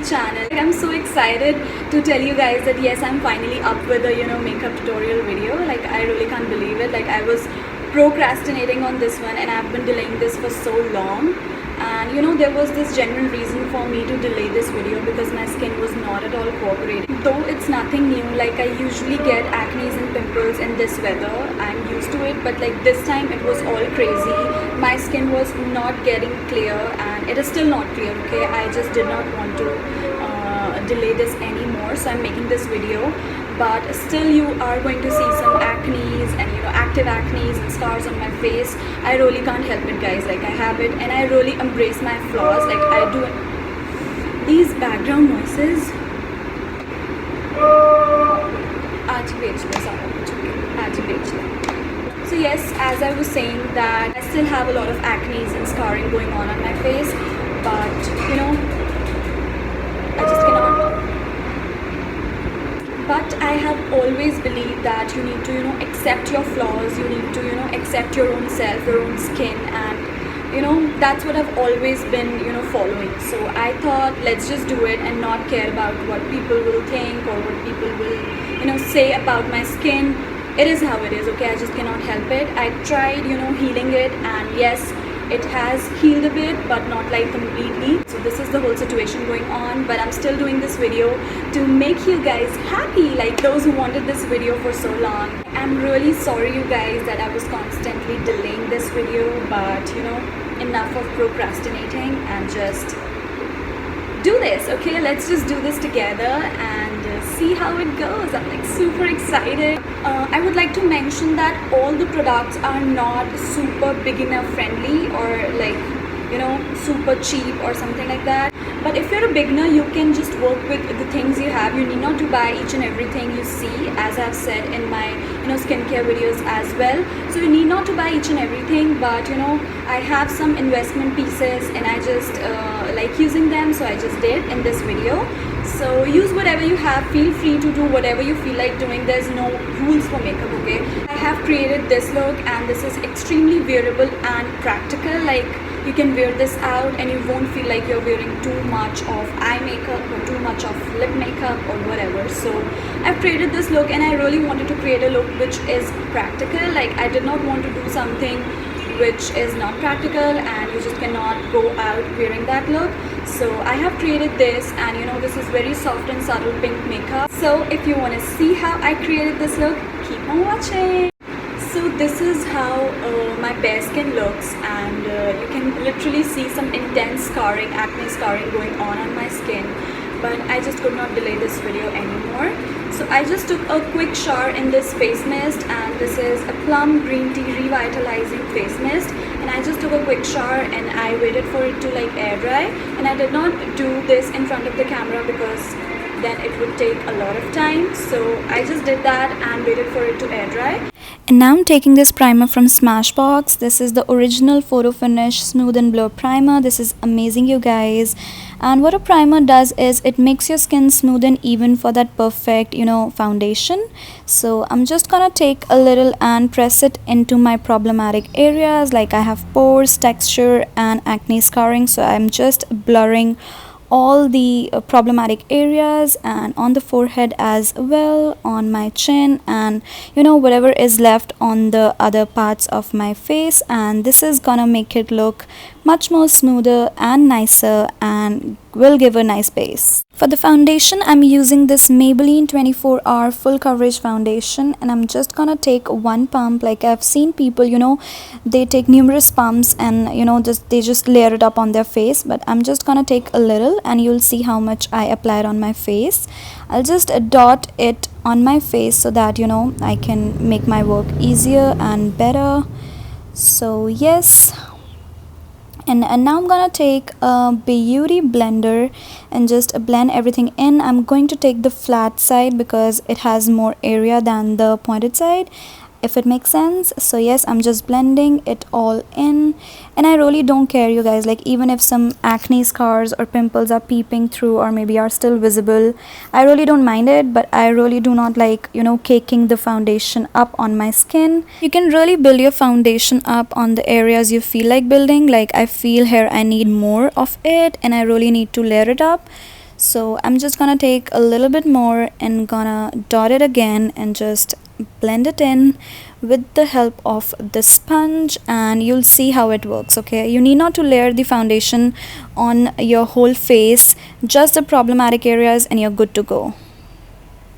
channel. I'm so excited to tell you guys that yes, I'm finally up with a makeup tutorial video. Like, I really can't believe it. Like, I was procrastinating on this one and I've been delaying this for so long. And there was this genuine reason for me to delay this video because my skin was not at all cooperating. Though it's nothing new, like I usually get acne and pimples in this weather. I'm used to it, but like this time it was all crazy. My skin was not getting clear and it is still not clear, okay? I just did not want to delay this anymore, so I'm making this video. But still you are going to see some acne and active acne and scars on my face. I really can't help it, guys. Like, I have it and I really embrace my flaws. Like, I do these background noises. So yes, as I was saying, that I still have a lot of acne and scarring going on my face, but I just cannot. But I have always believed that you need to accept your flaws, you need to accept your own self, your own skin, and that's what I've always been following. So I thought, let's just do it and not care about what people will think or what people will say about my skin. It is how it is, okay? I just cannot help it. I tried healing it, and yes, it has healed a bit, but not like completely. So this is the whole situation going on, but I'm still doing this video to make you guys happy, like those who wanted this video for so long. I'm really sorry, you guys, that I was constantly delaying this video, but enough of procrastinating and just do this, okay? Let's just do this together and see how it goes. I'm like super excited. I would like to mention that all the products are not super beginner friendly or like super cheap or something like that. But if you're a beginner, you can just work with the things you have. You need not to buy each and everything you see, as I've said in my skincare videos as well. So you need not to buy each and everything, but I have some investment pieces and I just like using them, so I just did in this video. So use whatever you have, feel free to do whatever you feel like doing. There's no rules for makeup, okay? I have created this look and this is extremely wearable and practical. Like, you can wear this out and you won't feel like you're wearing too much of eye makeup or too much of lip makeup or whatever. So I've created this look and I really wanted to create a look which is practical. Like, I did not want to do something which is not practical and you just cannot go out wearing that look. So I have created this, and this is very soft and subtle pink makeup. So if you want to see how I created this look, keep on watching. So this is how my bare skin looks, and you can literally see some intense scarring, acne scarring going on my skin. But I just could not delay this video anymore. So I just took a quick shower in this face mist, and this is a Plum green tea revitalizing face mist. And I just took a quick shower and I waited for it to like air dry. And I did not do this in front of the camera because then it would take a lot of time. So I just did that and waited for it to air dry. And now I'm taking this primer from Smashbox. This is the original Photo Finish Smooth and Blur primer. This is amazing, you guys. And what a primer does is it makes your skin smooth and even for that perfect foundation. So I'm just gonna take a little and press it into my problematic areas, like I have pores, texture and acne scarring. So I'm just blurring all the problematic areas and on the forehead as well, on my chin, and whatever is left on the other parts of my face. And this is gonna make it look much more smoother and nicer and will give a nice base. For the foundation, I'm using this Maybelline 24-hour full coverage foundation, and I'm just gonna take one pump. Like, I've seen people they take numerous pumps and they just layer it up on their face, but I'm just gonna take a little and you'll see how much I applied on my face. I'll just dot it on my face so that I can make my work easier and better. So yes, and now I'm gonna take a beauty blender and just blend everything in. I'm going to take the flat side because it has more area than the pointed side, if it makes sense. So yes, I'm just blending it all in, and I really don't care, you guys. Like, even if some acne scars or pimples are peeping through or maybe are still visible, I really don't mind it. But I really do not like caking the foundation up on my skin. You can really build your foundation up on the areas you feel like building. Like, I feel here I need more of it and I really need to layer it up. So I'm just gonna take a little bit more and gonna dot it again and just blend it in with the help of the sponge, and you'll see how it works. Okay, you need not to layer the foundation on your whole face, just the problematic areas, and you're good to go.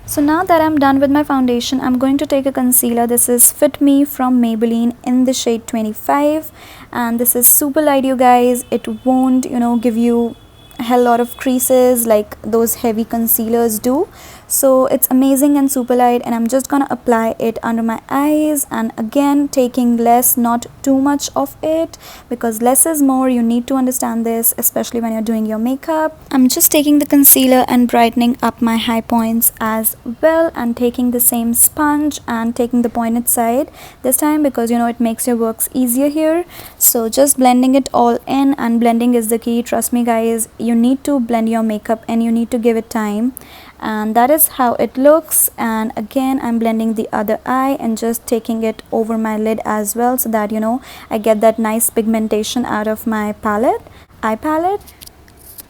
So now that I'm done with my foundation, I'm going to take a concealer. This is Fit Me from Maybelline in the shade 25, and this is super light, you guys. It won't, give you a hell lot of creases like those heavy concealers do. So it's amazing and super light, and I'm just gonna apply it under my eyes, and again taking less, not too much of it, because less is more. You need to understand this, especially when you're doing your makeup. I'm just taking the concealer and brightening up my high points as well, and taking the same sponge and taking the pointed side this time, because it makes your works easier here. So just blending it all in, and blending is the key. Trust me guys, you need to blend your makeup and you need to give it time, and that is how it looks. And again, I'm blending the other eye and just taking it over my lid as well, so that I get that nice pigmentation out of my eye palette,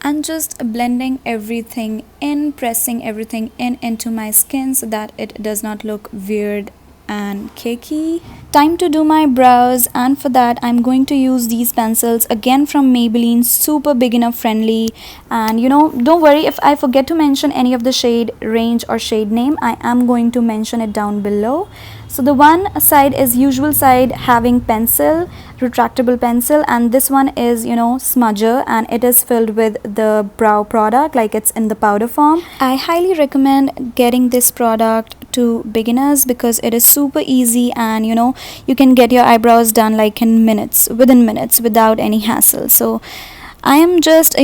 and just blending everything in, pressing everything in into my skin so that it does not look weird and cakey. Time to do my brows, and for that I'm going to use these pencils again from Maybelline, super beginner friendly. And don't worry if I forget to mention any of the shade range or shade name, I am going to mention it down below. So the one side is usual side, having pencil, retractable pencil, and this one is smudger, and it is filled with the brow product, like it's in the powder form. I highly recommend getting this product to beginners because it is super easy, and you can get your eyebrows done like in minutes, within minutes, without any hassle. So I am just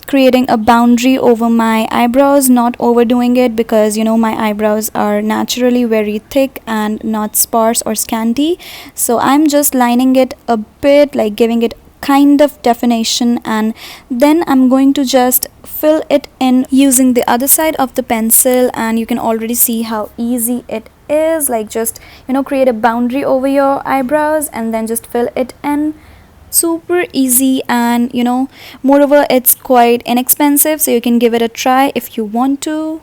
creating a boundary over my eyebrows, not overdoing it, because my eyebrows are naturally very thick and not sparse or scanty. So I'm just lining it a bit, like giving it kind of definition, and then I'm going to just fill it in using the other side of the pencil. And you can already see how easy it is, like just create a boundary over your eyebrows and then just fill it in. Super easy, and moreover it's quite inexpensive, so you can give it a try if you want to.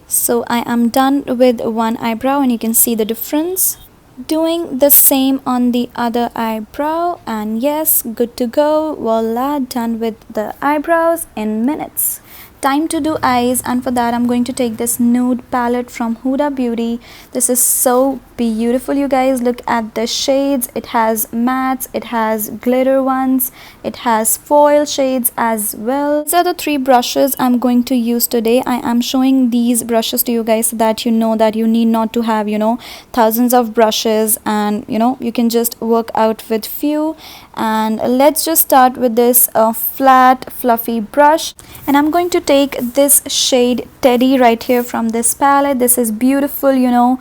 So I am done with one eyebrow, and you can see the difference. Doing the same on the other eyebrow, and yes, good to go. Voila, done with the eyebrows in minutes. Time to do eyes, and for that I'm going to take this nude palette from Huda Beauty. This is so beautiful, you guys. Look at the shades. It has mattes, it has glitter ones, it has foil shades as well. These are the three brushes I'm going to use today. I am showing these brushes to you guys so that you know that you need not to have thousands of brushes, and you can just work out with few. And let's just start with this flat fluffy brush, and I'm going to take this shade Teddy right here from this palette. This is beautiful,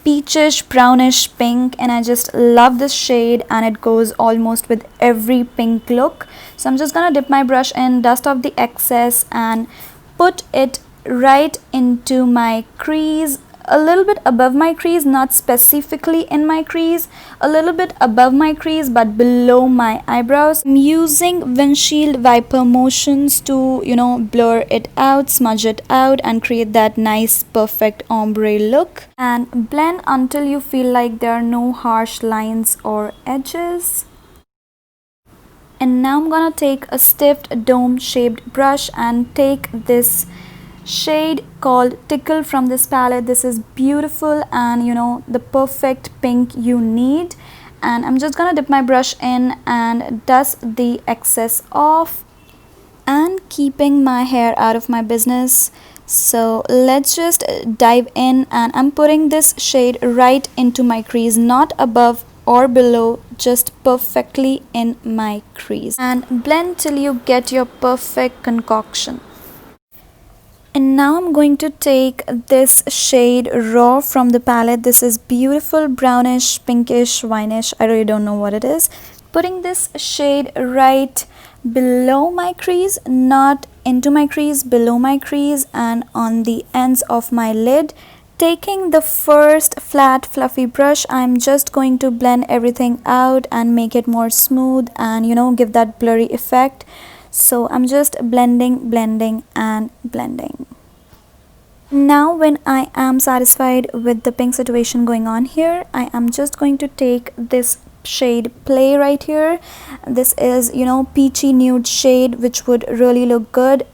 peachish brownish pink, and I just love this shade, and it goes almost with every pink look. So I'm just gonna dip my brush in, dust off the excess, and put it right into my crease, a little bit above my crease, not specifically in my crease, a little bit above my crease but below my eyebrows. I'm using windshield wiper motions to blur it out, smudge it out, and create that nice perfect ombre look, and blend until you feel like there are no harsh lines or edges. And now I'm gonna take a stiff dome shaped brush and take this shade called Tickle from this palette. This is beautiful, and the perfect pink you need. And I'm just gonna dip my brush in and dust the excess off, and keeping my hair out of my business. So let's just dive in, and I'm putting this shade right into my crease, not above or below, just perfectly in my crease, and blend till you get your perfect concoction. And now I'm going to take this shade Raw from the palette. This is beautiful brownish, pinkish, wineish. I really don't know what it is. Putting this shade right below my crease, not into my crease, below my crease, and on the ends of my lid. Taking the first flat fluffy brush, I'm just going to blend everything out and make it more smooth and give that blurry effect. So I'm just blending and blending. Now when I am satisfied with the pink situation going on here, I am just going to take this shade Play right here. This is, you know, peachy nude shade, which would really look good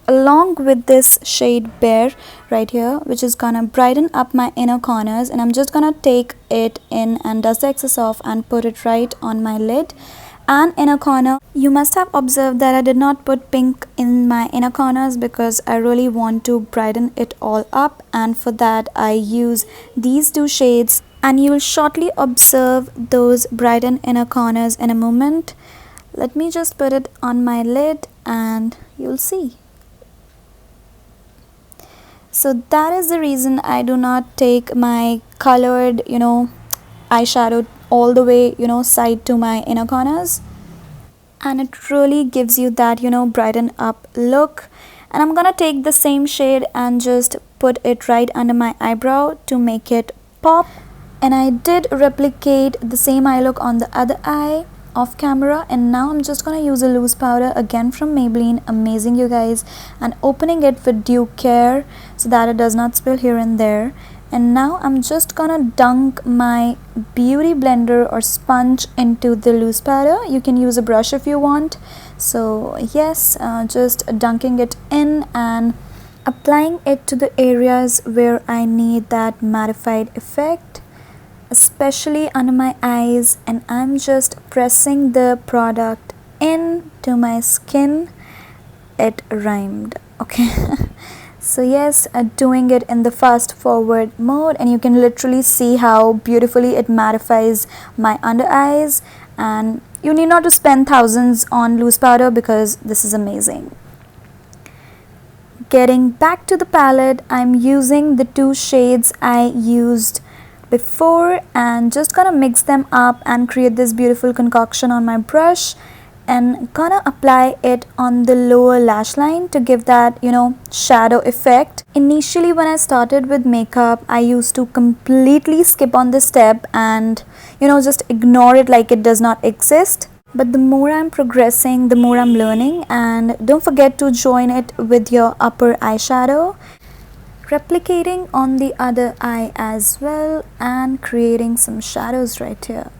along with this shade Bear right here, which is gonna brighten up my inner corners. And I'm just gonna take it in and dust the excess off and put it right on my lid and inner corner. You must have observed that I did not put pink in my inner corners because I really want to brighten it all up, and for that I use these two shades, and you will shortly observe those brighten inner corners in a moment. Let me just put it on my lid and you'll see. So that is the reason I do not take my colored, you know, eyeshadow all the way, you know, side to my inner corners, and it really gives you that, you know, brighten up look. And I'm gonna take the same shade and just put it right under my eyebrow to make it pop. And I did replicate the same eye look on the other eye off camera, and now I'm just gonna use a loose powder again from Maybelline, amazing you guys, and opening it with due care so that it does not spill here and there. And now I'm just gonna dunk my beauty blender or sponge into the loose powder. You can use a brush if you want. So yes, just dunking it in and applying it to the areas where I need that mattified effect, especially under my eyes, and I'm just pressing the product into my skin. It rhymed, okay. So yes, doing it in the fast forward mode, and you can literally see how beautifully it mattifies my under eyes. And you need not to spend thousands on loose powder because this is amazing. Getting back to the palette, I'm using the two shades I used before and just gonna mix them up and create this beautiful concoction on my brush, and gonna apply it on the lower lash line to give that, you know, shadow effect. Initially when I started with makeup, I used to completely skip on this step and, you know, just ignore it like it does not exist. But the more I'm progressing, the more I'm learning. And don't forget to join it with your upper eyeshadow, replicating on the other eye as well and creating some shadows right here.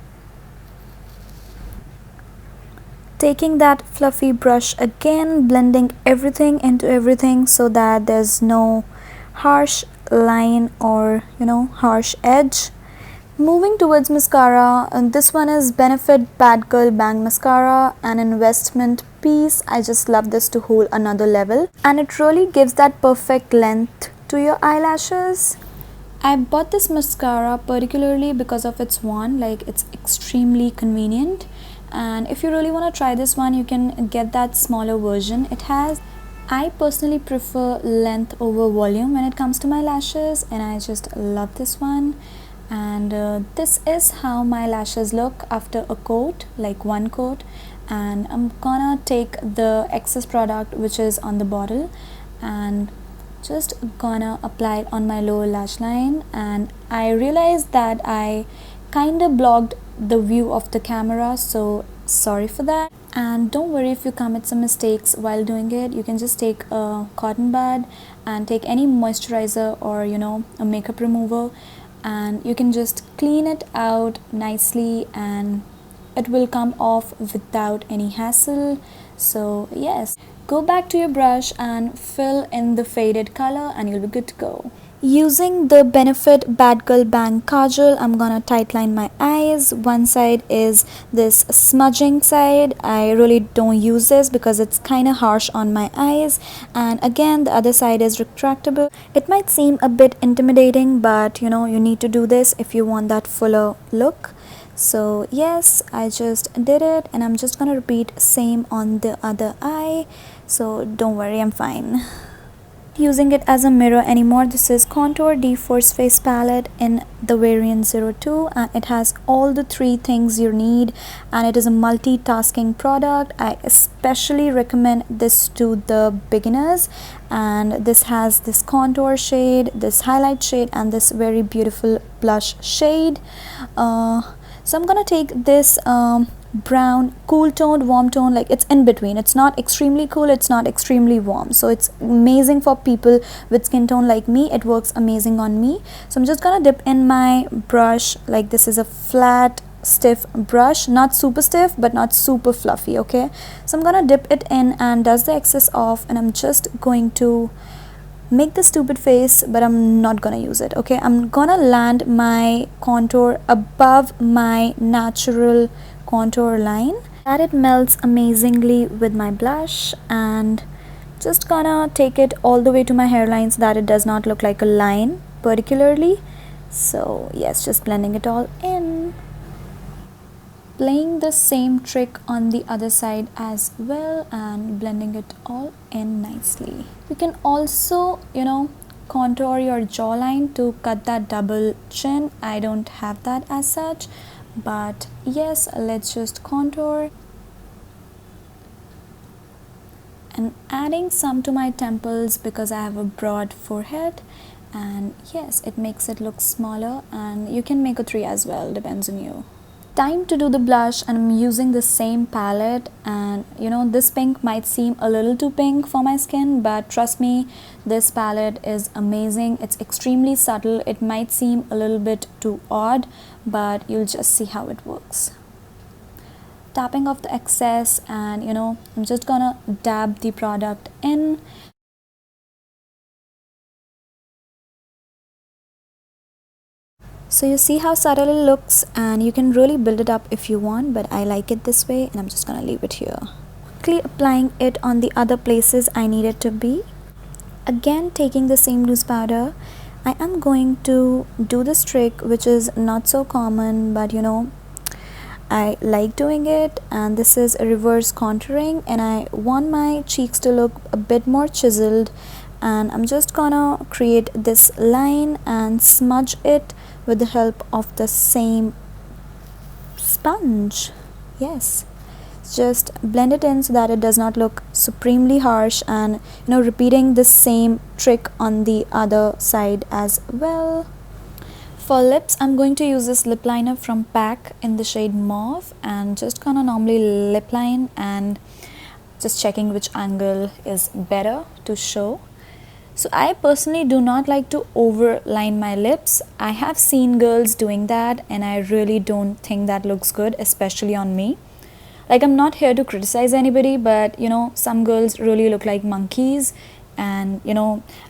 Taking that fluffy brush again, blending everything into everything so that there's no harsh line or, you know, harsh edge. Moving towards mascara, and this one is Benefit BADgal Bang Mascara, an investment piece. I just love this to whole another level, and it really gives that perfect length to your eyelashes. I bought this mascara particularly because of its wand, like it's extremely convenient. And if you really want to try this one, you can get that smaller version. I personally prefer length over volume when it comes to my lashes, and I just love this one. And this is how my lashes look after a coat, like one coat. And I'm gonna take the excess product which is on the bottle and just gonna apply it on my lower lash line. And I realized that I kind of blocked the view of the camera, so sorry for that. And don't worry if you commit some mistakes while doing it. You can just take a cotton bud and take any moisturizer or, you know, a makeup remover, and you can just clean it out nicely and it will come off without any hassle. So yes, go back to your brush and fill in the faded color and you'll be good to go. Using the Benefit BADgal Bang Kajal, I'm gonna tightline my eyes. One side is this smudging side. I really don't use this because it's kind of harsh on my eyes. And again, the other side is retractable. It might seem a bit intimidating, but you know, you need to do this if you want that fuller look. So yes, I just did it, and I'm just gonna repeat same on the other eye. So don't worry, I'm fine. Using it as a mirror anymore. This is Contour D Force Face Palette in the variant 02, and it has all the three things you need, and it is a multitasking product. I especially recommend this to the beginners. And this has this contour shade, this highlight shade, and this very beautiful blush shade. So I'm gonna take this brown, cool toned, warm tone, like it's in between. It's not extremely cool, it's not extremely warm, so it's amazing for people with skin tone like me. It works amazing on me. So I'm just gonna dip in my brush. Like, this is a flat stiff brush, not super stiff but not super fluffy. Okay, so I'm gonna dip it in and dust the excess off, and I'm just going to make the stupid face, but I'm not gonna use it. Okay, I'm gonna land my contour above my natural contour line, that it melts amazingly with my blush, and just gonna take it all the way to my hairline so that it does not look like a line particularly. So yes, just blending it all in, playing the same trick on the other side as well and blending it all in nicely. You can also, contour your jawline to cut that double chin. I don't have that as such, but yes, let's just contour. And adding some to my temples because I have a broad forehead, and yes, it makes it look smaller, and you can make a 3 as well, depends on you. Time to do the blush, and I'm using the same palette, and this pink might seem a little too pink for my skin, but trust me, this palette is amazing. It's extremely subtle. It might seem a little bit too odd, but you'll just see how it works. Tapping off the excess, and I'm just gonna dab the product in. So you see how subtle it looks, and you can really build it up if you want, but I like it this way, and I'm just gonna leave it here. Quickly applying it on the other places I need it to be. Again, taking the same loose powder, I am going to do this trick, which is not so common, but I like doing it, and this is a reverse contouring, and I want my cheeks to look a bit more chiseled, and I'm just gonna create this line and smudge it with the help of the same sponge. Yes, just blend it in so that it does not look supremely harsh, and repeating the same trick on the other side as well. For lips, I'm going to use this lip liner from PAC in the shade Mauve, and just gonna normally lip line and just checking which angle is better to show. So I personally do not like to overline my lips. I have seen girls doing that, and I really don't think that looks good, especially on me. Like, I'm not here to criticize anybody, but some girls really look like monkeys, and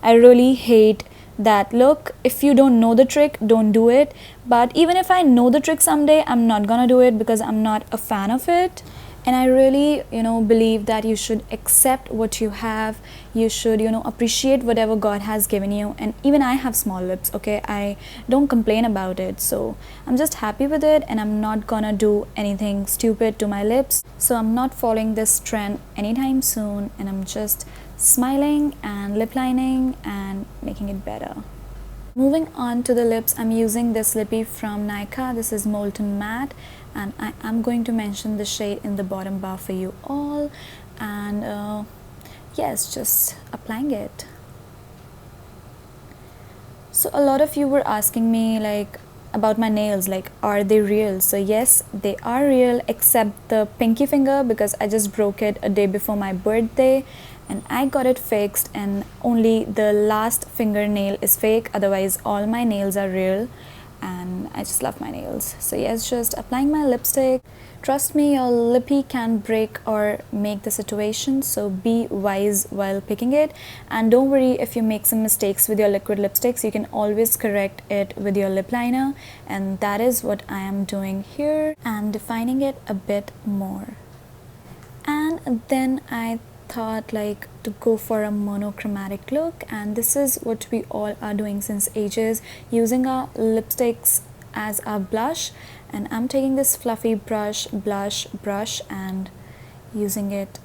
I really hate that look. If you don't know the trick, don't do it. But even if I know the trick someday, I'm not gonna do it because I'm not a fan of it. And I really believe that you should accept what you have. You should appreciate whatever God has given you. And even I have small lips, okay? I don't complain about it, so I'm just happy with it, and I'm not gonna do anything stupid to my lips. So I'm not following this trend anytime soon, and I'm just smiling and lip lining and making it better. Moving on to the lips, I'm using this lippy from Nykaa. This is Molten Matte, and I am going to mention the shade in the bottom bar for you all. And yes, just applying it. So a lot of you were asking me like about my nails, like are they real? So yes, they are real, except the pinky finger, because I just broke it a day before my birthday and I got it fixed, and only the last fingernail is fake. Otherwise all my nails are real, and I just love my nails. So yes, just applying my lipstick. Trust me, your lippy can break or make the situation, so be wise while picking it. And don't worry if you make some mistakes with your liquid lipsticks, you can always correct it with your lip liner, and that is what I am doing here, and defining it a bit more. And then I thought like to go for a monochromatic look, and this is what we all are doing since ages, using our lipsticks as our blush. And I'm taking this fluffy blush brush and using it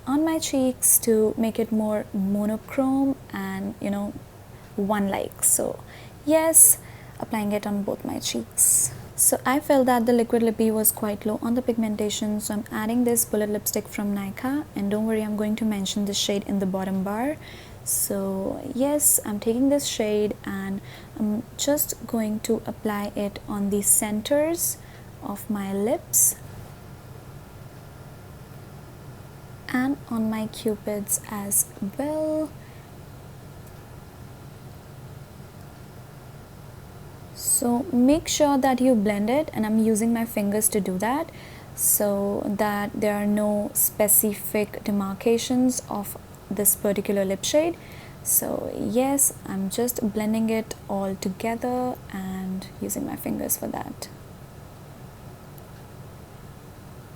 on my cheeks to make it more monochrome and one like. So yes, applying it on both my cheeks. So I felt that the liquid lippy was quite low on the pigmentation, so I'm adding this bullet lipstick from Nykaa, and don't worry, I'm going to mention the shade in the bottom bar. So yes, I'm taking this shade and I'm just going to apply it on the centers of my lips. and on my cupids as well. So make sure that you blend it, and I'm using my fingers to do that so that there are no specific demarcations of this particular lip shade. So yes, I'm just blending it all together and using my fingers for that.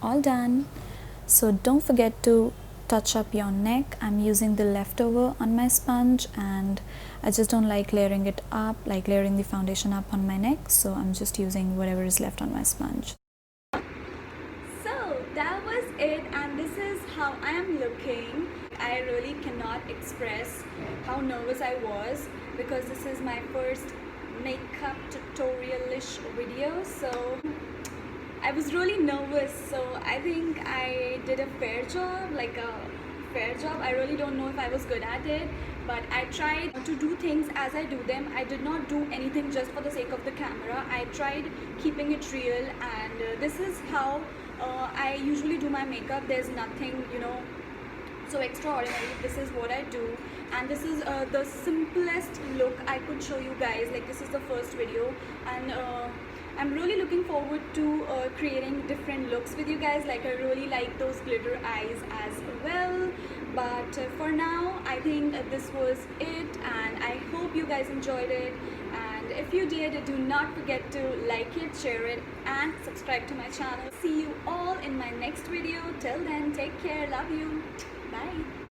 All done. So don't forget to touch up your neck. I'm using the leftover on my sponge, and I just don't like layering it up, like layering the foundation up on my neck, so I'm just using whatever is left on my sponge. So that was it, and this is how I am looking. I really cannot express how nervous I was because this is my first makeup tutorial-ish video, so I was really nervous. So I think I did a fair job, I really don't know if I was good at it, but I tried to do things as I do them. I did not do anything just for the sake of the camera. I tried keeping it real, and this is how I usually do my makeup. There's nothing, so extraordinary. This is what I do, and this is the simplest look I could show you guys. Like, this is the first video, and I'm really looking forward to creating different looks with you guys. Like, I really like those glitter eyes as well, but for now I think this was it, and I hope you guys enjoyed it. And if you did, do not forget to like it, share it, and subscribe to my channel. See you all in my next video. Till then, take care, love you, bye.